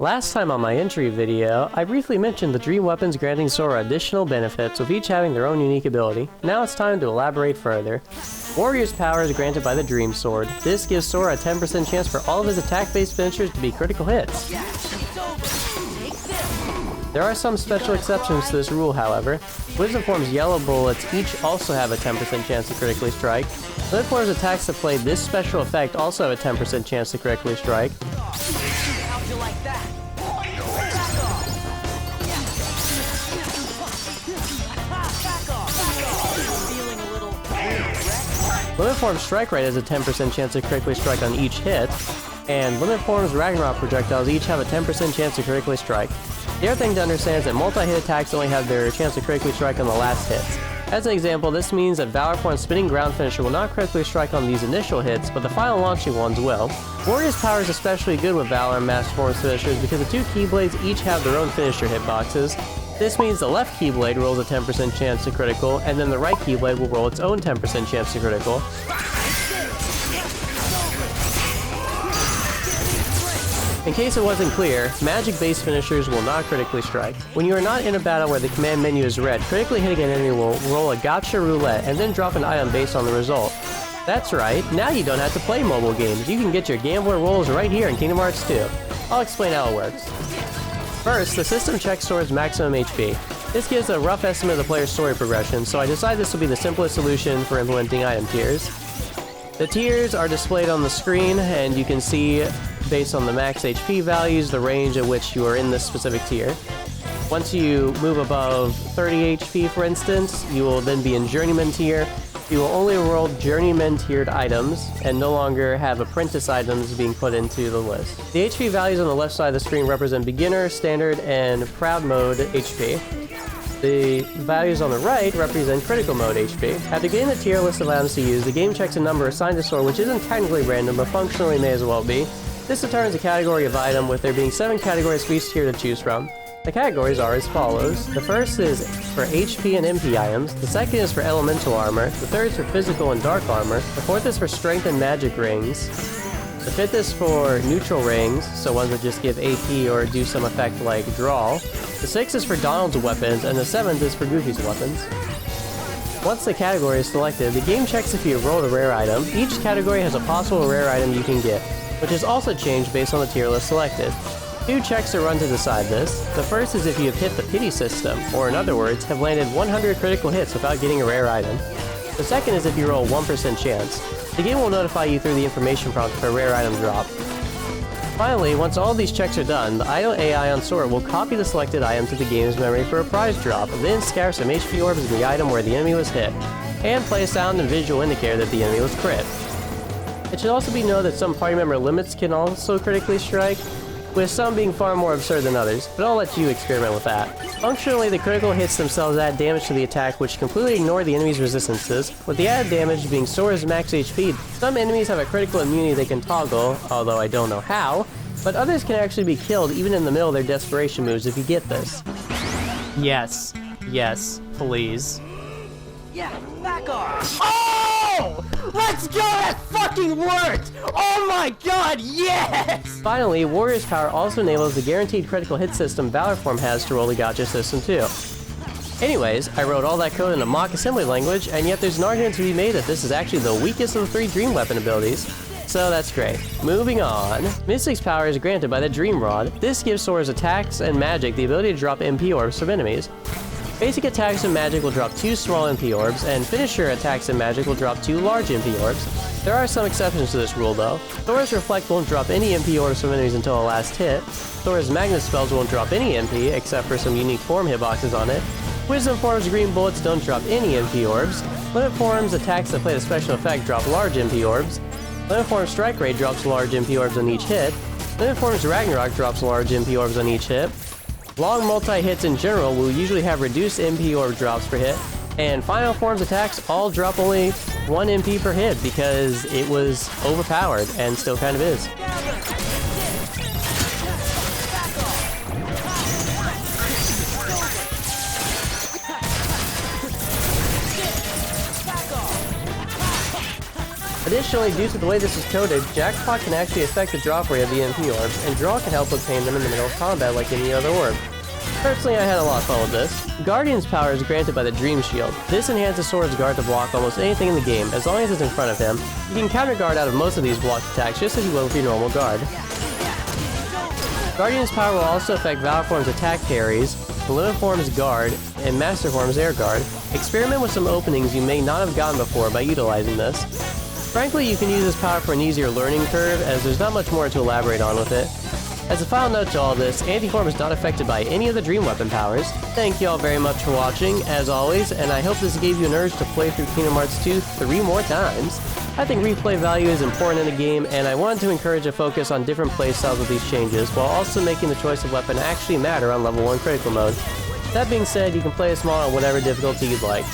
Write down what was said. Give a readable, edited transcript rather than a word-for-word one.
Last time on my entry video, I briefly mentioned the Dream Weapons granting Sora additional benefits, with each having their own unique ability. Now it's time to elaborate further. Warrior's power is granted by the Dream Sword. This gives Sora a 10% chance for all of his attack-based finishers to be critical hits. There are some special exceptions to this rule, however. Wisdom Form's yellow bullets each also have a 10% chance to critically strike. Limit Form's attacks that play this special effect also have a 10% chance to critically strike. How'd you like that? Feeling a little wrecked? Limit Form's strike rate has a 10% chance to critically strike on each hit, and Limit Form's Ragnarok projectiles each have a 10% chance to critically strike. The other thing to understand is that multi-hit attacks only have their chance to critically strike on the last hits. As an example, this means that Valor Form's spinning ground finisher will not critically strike on these initial hits, but the final launching ones will. Warrior's power is especially good with Valor and Master Form's finishers because the two Keyblades each have their own finisher hitboxes. This means the left Keyblade rolls a 10% chance to critical, and then the right Keyblade will roll its own 10% chance to critical. In case it wasn't clear, magic-based finishers will not critically strike. When you are not in a battle where the command menu is red, critically hitting an enemy will roll a gotcha roulette and then drop an item based on the result. That's right, now you don't have to play mobile games. You can get your gambler rolls right here in Kingdom Hearts 2. I'll explain how it works. First, the system checks Sora's maximum HP. This gives a rough estimate of the player's story progression, so I decided this will be the simplest solution for implementing item tiers. The tiers are displayed on the screen, and you can see, based on the max HP values, the range at which you are in this specific tier. Once you move above 30 HP, for instance, you will then be in Journeyman tier. You will only roll Journeyman tiered items, and no longer have Apprentice items being put into the list. The HP values on the left side of the screen represent Beginner, Standard, and Proud Mode HP. The values on the right represent Critical Mode HP. After getting the tier list of items to use, the game checks a number assigned to Sora, which isn't technically random, but functionally may as well be. This determines a category of item, with there being 7 categories for each tier to choose from. The categories are as follows. The first is for HP and MP items, the second is for elemental armor, the third is for physical and dark armor, the fourth is for strength and magic rings, the fifth is for neutral rings, so ones that just give AP or do some effect like draw, the sixth is for Donald's weapons, and the seventh is for Goofy's weapons. Once the category is selected, the game checks if you have rolled a rare item. Each category has a possible rare item you can get, which is also changed based on the tier list selected. 2 checks are run to decide this. The first is if you have hit the pity system, or in other words, have landed 100 critical hits without getting a rare item. The second is if you roll a 1% chance. The game will notify you through the information prompt for a rare item drop. Finally, once all of these checks are done, the idle AI on Sora will copy the selected item to the game's memory for a prize drop, then scatter some HP orbs in the item where the enemy was hit, and play a sound and visual indicator that the enemy was crit. It should also be noted that some party member limits can also critically strike, with some being far more absurd than others, but I'll let you experiment with that. Functionally, the critical hits themselves add damage to the attack, which completely ignore the enemy's resistances, with the added damage being Sora's max HP. Some enemies have a critical immunity they can toggle, although I don't know how, but others can actually be killed even in the middle of their desperation moves if you get this. Yes. Yes. Please. Yeah, back off! Oh! Let's go! That fucking worked! Oh my god, yes! Finally, Warrior's power also enables the guaranteed critical hit system Valor Form has to roll the gotcha system too. Anyways, I wrote all that code in a mock assembly language, and yet there's an argument to be made that this is actually the weakest of the 3 Dream Weapon abilities. So that's great. Moving on. Mystic's power is granted by the Dream Rod. This gives Sora's attacks and magic the ability to drop MP orbs from enemies. Basic attacks and magic will drop 2 small MP orbs, and finisher attacks and magic will drop 2 large MP orbs. There are some exceptions to this rule though. Sora's Reflect won't drop any MP orbs from enemies until the last hit. Sora's Magnet spells won't drop any MP, except for some unique form hitboxes on it. Wisdom Form's green bullets don't drop any MP orbs. Limit Form's attacks that play the special effect drop large MP orbs. Limit Form's strike rate drops large MP orbs on each hit. Limit Form's Ragnarok drops large MP orbs on each hit. Long multi-hits in general will usually have reduced MP orb drops per hit, and Final Form's attacks all drop only 1 MP per hit because it was overpowered, and still kind of is. Additionally, due to the way this is coded, Jackpot can actually affect the drop rate of the MP orbs, and Draw can help obtain them in the middle of combat like any other orb. Personally, I had a lot of fun with this. Guardian's power is granted by the Dream Shield. This enhances Sora's guard to block almost anything in the game, as long as it's in front of him. You can counter guard out of most of these blocked attacks just as you would with your normal guard. Guardian's power will also affect Valor Form's attack parries, Limit Form's guard, and Master Form's air guard. Experiment with some openings you may not have gotten before by utilizing this. Frankly, you can use this power for an easier learning curve, as there's not much more to elaborate on with it. As a final note to all this, Anti-Form is not affected by any of the Dream Weapon powers. Thank you all very much for watching, as always, and I hope this gave you an urge to play through Kingdom Hearts 2 3 more times. I think replay value is important in the game, and I wanted to encourage a focus on different playstyles with these changes, while also making the choice of weapon actually matter on Level 1 Critical Mode. That being said, you can play as small on whatever difficulty you'd like.